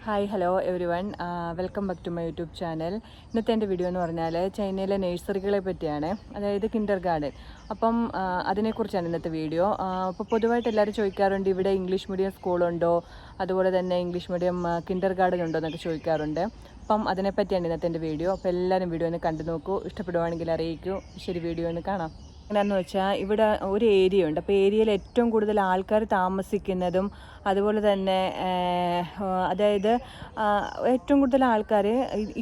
Hi hello everyone welcome back to my YouTube channel. ഇന്നത്തെ എൻ്റെ video എന്ന് പറഞ്ഞാൽ ചൈനയിലെ നഴ്സറികളെ പറ്റിയാണ്, അതായത് കിൻഡർ ഗാർഡൻ. അപ്പം അതിനെക്കുറിച്ചാണ് ഇന്നത്തെ വീഡിയോ. അപ്പോൾ പൊതുവായിട്ട് എല്ലാവരും ചോദിക്കാറുണ്ട്, ഇവിടെ ഇംഗ്ലീഷ് മീഡിയം സ്കൂളുണ്ടോ, അതുപോലെ തന്നെ ഇംഗ്ലീഷ് മീഡിയം കിൻഡർ ഗാർഡൻ ഉണ്ടോ എന്നൊക്കെ ചോദിക്കാറുണ്ട്. അപ്പം അതിനെപ്പറ്റിയാണ് ഇന്നത്തെ എൻ്റെ വീഡിയോ. അപ്പോൾ എല്ലാവരും വീഡിയോ ഒന്ന് കണ്ടു നോക്കൂ, ഇഷ്ടപ്പെടുവാണെങ്കിൽ അറിയിക്കൂ. ശരി, വീഡിയോ ഒന്ന് കാണാം. എങ്ങനെയാണെന്ന് വെച്ചാൽ ഇവിടെ ഒരു ഏരിയ ഉണ്ട്. അപ്പോൾ ഏരിയയിൽ ഏറ്റവും കൂടുതൽ ആൾക്കാർ താമസിക്കുന്നതും അതുപോലെ തന്നെ അതായത് ഏറ്റവും കൂടുതൽ ആൾക്കാർ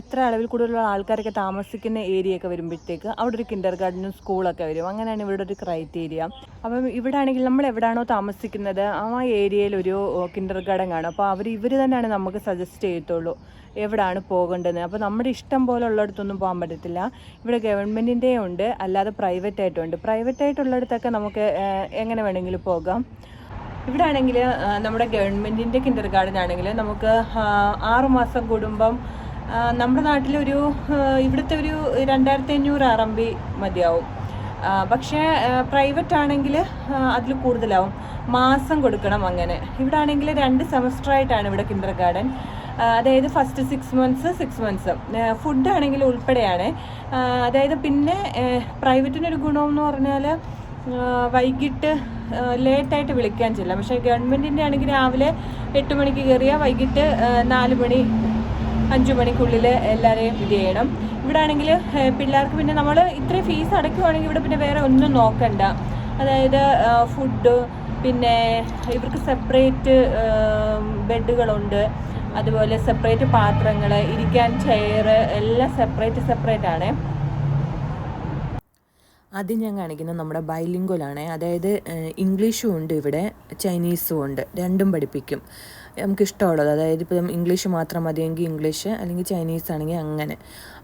ഇത്ര അളവിൽ കൂടുതലുള്ള ആൾക്കാരൊക്കെ താമസിക്കുന്ന ഏരിയയൊക്കെ വരുമ്പോഴത്തേക്ക് അവിടെ ഒരു കിൻഡർ ഗാർഡനും സ്കൂളൊക്കെ വരും. അങ്ങനെയാണ് ഇവിടെ ഒരു ക്രൈറ്റീരിയ. അപ്പം ഇവിടെ ആണെങ്കിൽ നമ്മൾ എവിടെയാണോ താമസിക്കുന്നത് ആ ഏരിയയിൽ ഒരു കിൻഡർ ഗാർഡൻ കാണും. അപ്പോൾ ഇവർ തന്നെയാണ് നമുക്ക് സജസ്റ്റ് ചെയ്യത്തുള്ളൂ എവിടെയാണ് പോകേണ്ടത്. അപ്പോൾ നമ്മുടെ ഇഷ്ടം പോലെ ഉള്ളിടത്തൊന്നും പോകാൻ പറ്റത്തില്ല. ഇവിടെ ഗവൺമെൻറ്റിൻ്റെ ഉണ്ട്, അല്ലാതെ പ്രൈവറ്റായിട്ടുണ്ട്. പ്രൈവറ്റായിട്ടുള്ളിടത്തൊക്കെ നമുക്ക് എങ്ങനെ വേണമെങ്കിലും പോകാം. ഇവിടെ ആണെങ്കിൽ നമ്മുടെ ഗവൺമെൻറ്റിൻ്റെ കിൻഡർ ഗാർഡൻ ആണെങ്കിൽ നമുക്ക് 6 മാസം കൂടുമ്പം നമ്മുടെ നാട്ടിലൊരു ഇവിടുത്തെ ഒരു 2500 RMB മതിയാവും. പക്ഷേ പ്രൈവറ്റ് ആണെങ്കിൽ അതിൽ കൂടുതലാവും, മാസം കൊടുക്കണം. അങ്ങനെ ഇവിടെ ആണെങ്കിൽ 2 സെമസ്റ്ററായിട്ടാണ് ഇവിടെ കിൻഡർ ഗാർഡൻ. അതായത് ഫസ്റ്റ് 6 മന്ത്സ് ഫുഡ് ആണെങ്കിൽ ഉൾപ്പെടെയാണ്. അതായത് പിന്നെ പ്രൈവറ്റിനൊരു ഗുണമെന്ന് പറഞ്ഞാൽ വൈകിട്ട് ലേറ്റായിട്ട് വിളിക്കാൻ ചെല്ലാം. പക്ഷേ ഗവൺമെൻറ്റിൻ്റെ ആണെങ്കിൽ രാവിലെ 8 മണിക്ക് കയറിയാൽ വൈകിട്ട് 4 മണി 5 മണിക്കുള്ളിൽ എല്ലാവരെയും ഇത് ചെയ്യണം. ഇവിടെ ആണെങ്കിൽ പിള്ളേർക്ക് പിന്നെ നമ്മൾ ഇത്രയും ഫീസ് അടയ്ക്കുവാണെങ്കിൽ ഇവിടെ പിന്നെ വേറെ ഒന്നും നോക്കണ്ട. അതായത് ഫുഡ്, പിന്നെ ഇവർക്ക് സെപ്പറേറ്റ് ബെഡുകളുണ്ട്, അതുപോലെ സെപ്പറേറ്റ് പാത്രങ്ങൾ, ഇരിക്കാൻ ചെയർ എല്ലാം സെപ്പറേറ്റ് ആണ്. അത് ഞാൻ കാണിക്കുന്നത് നമ്മുടെ ബൈലിംഗ്വലാണ്. അതായത് ഇംഗ്ലീഷും ഉണ്ട് ഇവിടെ, ചൈനീസും ഉണ്ട്, രണ്ടും പഠിപ്പിക്കും നമുക്കിഷ്ടമുള്ളത്. അതായത് ഇപ്പം ഇംഗ്ലീഷ് മാത്രം മതിയെങ്കിൽ ഇംഗ്ലീഷ്, അല്ലെങ്കിൽ ചൈനീസ് ആണെങ്കിൽ അങ്ങനെ.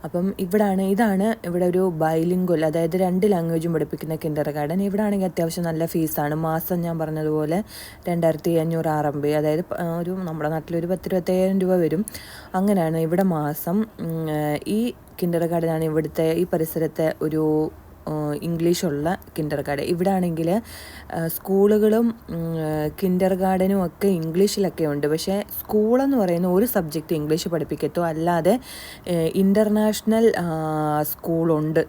അപ്പം ഇതാണ് ഇവിടെ ഒരു ബൈലിംഗ്വൽ, അതായത് 2 ലാംഗ്വേജും പഠിപ്പിക്കുന്ന കിൻഡർ ഗാർഡൻ. ഇവിടെ ആണെങ്കിൽ അത്യാവശ്യം നല്ല ഫീസാണ്. മാസം ഞാൻ പറഞ്ഞതുപോലെ 2500 RMB, അതായത് നമ്മുടെ നാട്ടിലൊരു 10-25,000 രൂപ വരും. അങ്ങനെയാണ് ഇവിടെ മാസം. ഈ കിൻഡർ ഗാർഡനാണ് ഇവിടുത്തെ ഈ പരിസരത്തെ ഒരു ഇംഗ്ലീഷുള്ള കിൻഡർ ഗാർഡൻ. ഇവിടെ ആണെങ്കിൽ സ്കൂളുകളും കിൻഡർ ഗാർഡനും ഒക്കെ ഇംഗ്ലീഷിലൊക്കെ ഉണ്ട്. പക്ഷേ സ്കൂളെന്ന് പറയുന്ന ഒരു സബ്ജക്റ്റ് ഇംഗ്ലീഷ് പഠിപ്പിക്കത്തോ, അല്ലാതെ ഇൻ്റർനാഷണൽ സ്കൂളുണ്ട്.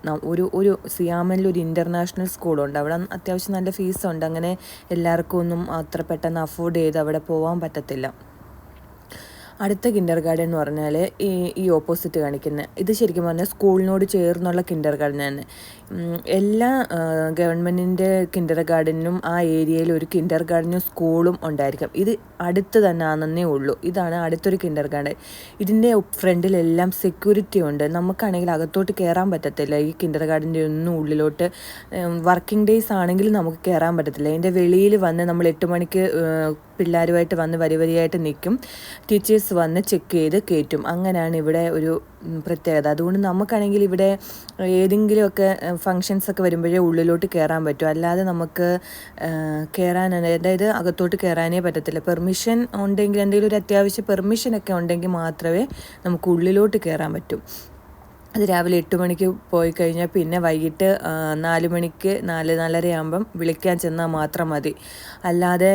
ഒരു സിയാമിൽ ഒരു ഇൻ്റർനാഷണൽ സ്കൂളുണ്ട്. അവിടെ അത്യാവശ്യം നല്ല ഫീസുണ്ട്. അങ്ങനെ എല്ലാവർക്കും ഒന്നും അത്ര പെട്ടെന്ന് അഫോർഡ് ചെയ്ത് അവിടെ പോകാൻ പറ്റത്തില്ല. അടുത്ത കിൻഡർ ഗാർഡൻ എന്ന് പറഞ്ഞാൽ ഈ ഓപ്പോസിറ്റ് കാണിക്കുന്നത്, ഇത് ശരിക്കും പറഞ്ഞാൽ സ്കൂളിനോട് ചേർന്നുള്ള കിൻഡർ ഗാർഡനാണ്. എല്ലാ ഗവൺമെൻറ്റിൻ്റെ കിൻഡർ ഗാർഡനും ആ ഏരിയയിൽ ഒരു കിൻഡർ ഗാർഡനും സ്കൂളും ഉണ്ടായിരിക്കും. ഇത് അടുത്ത് തന്നെ ആണെന്നേ ഉള്ളൂ. ഇതാണ് അടുത്തൊരു കിൻഡർ ഗാർഡൻ. ഇതിൻ്റെ ഫ്രണ്ടിലെല്ലാം സെക്യൂരിറ്റി ഉണ്ട്. നമുക്കാണെങ്കിൽ അകത്തോട്ട് കയറാൻ പറ്റത്തില്ല. ഈ കിൻഡർ ഗാർഡൻ്റെ ഒന്നും ഉള്ളിലോട്ട് വർക്കിംഗ് ഡേയ്സ് ആണെങ്കിൽ നമുക്ക് കയറാൻ പറ്റത്തില്ല. അതിൻ്റെ വെളിയിൽ വന്ന് നമ്മൾ 8 മണിക്ക് പിള്ളേരുമായിട്ട് വന്ന് വരിയായിട്ട് നിൽക്കും. ടീച്ചേഴ്സ് വന്ന് ചെക്ക് ചെയ്ത് കയറ്റും. അങ്ങനെയാണ് ഇവിടെ ഒരു പ്രത്യേകത. അതുകൊണ്ട് നമുക്കാണെങ്കിൽ ഇവിടെ ഏതെങ്കിലുമൊക്കെ ഫങ്ഷൻസൊക്കെ വരുമ്പോഴേ ഉള്ളിലോട്ട് കയറാൻ പറ്റും. അല്ലാതെ നമുക്ക് അതായത് അകത്തോട്ട് കയറാനേ പറ്റത്തില്ല. പെർമിഷൻ ഉണ്ടെങ്കിൽ, എന്തെങ്കിലും ഒരു അത്യാവശ്യ പെർമിഷനൊക്കെ ഉണ്ടെങ്കിൽ മാത്രമേ നമുക്ക് ഉള്ളിലോട്ട് കയറാൻ പറ്റൂ. അത് രാവിലെ 8 മണിക്ക് പോയി കഴിഞ്ഞാൽ പിന്നെ വൈകിട്ട് 4 മണിക്ക് 4-4:30 ആകുമ്പം വിളിക്കാൻ ചെന്നാൽ മാത്രം മതി. അല്ലാതെ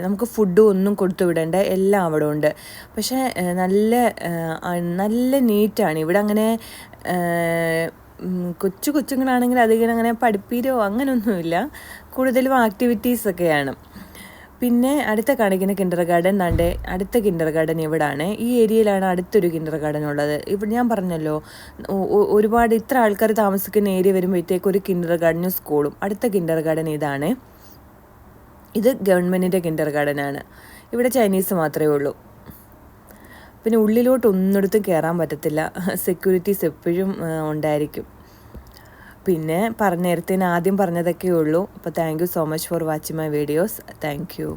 നമുക്ക് ഫുഡും ഒന്നും കൊടുത്തു വിടേണ്ട, എല്ലാം അവിടെ ഉണ്ട്. പക്ഷേ നല്ല നീറ്റാണ് ഇവിടെ. അങ്ങനെ കൊച്ചുങ്ങളാണെങ്കിൽ അധികം അങ്ങനെ പഠിപ്പീരോ അങ്ങനെയൊന്നുമില്ല, കൂടുതലും ആക്ടിവിറ്റീസൊക്കെയാണ്. പിന്നെ അടുത്ത കാണിക്കുന്ന കിൻഡർ ഗാർഡൻ അടുത്ത കിൻഡർ ഗാർഡൻ ഇവിടാണ്. ഈ ഏരിയയിലാണ് അടുത്തൊരു കിൻഡർ ഗാർഡൻ ഉള്ളത്. ഇവിടെ ഞാൻ പറഞ്ഞല്ലോ, ഒരുപാട് ഇത്ര ആൾക്കാർ താമസിക്കുന്ന ഏരിയ വരുമ്പോഴത്തേക്ക് ഒരു കിൻഡർ ഗാർഡനും സ്കൂളും. അടുത്ത കിൻഡർ ഗാർഡൻ ഇതാണ്. ഇത് ഗവൺമെൻറ്റിൻ്റെ കിൻഡർ ഗാർഡനാണ്. ഇവിടെ ചൈനീസ് മാത്രമേ ഉള്ളൂ. പിന്നെ ഉള്ളിലോട്ട് ഒന്നിടത്തും കയറാൻ പറ്റത്തില്ല. സെക്യൂരിറ്റീസ് എപ്പോഴും ഉണ്ടായിരിക്കും. പിന്നെ നേരത്തെ ആദ്യം പറഞ്ഞതൊക്കെ ഉള്ളൂ. അപ്പോൾ thank you so much for watching my videos. Thank you.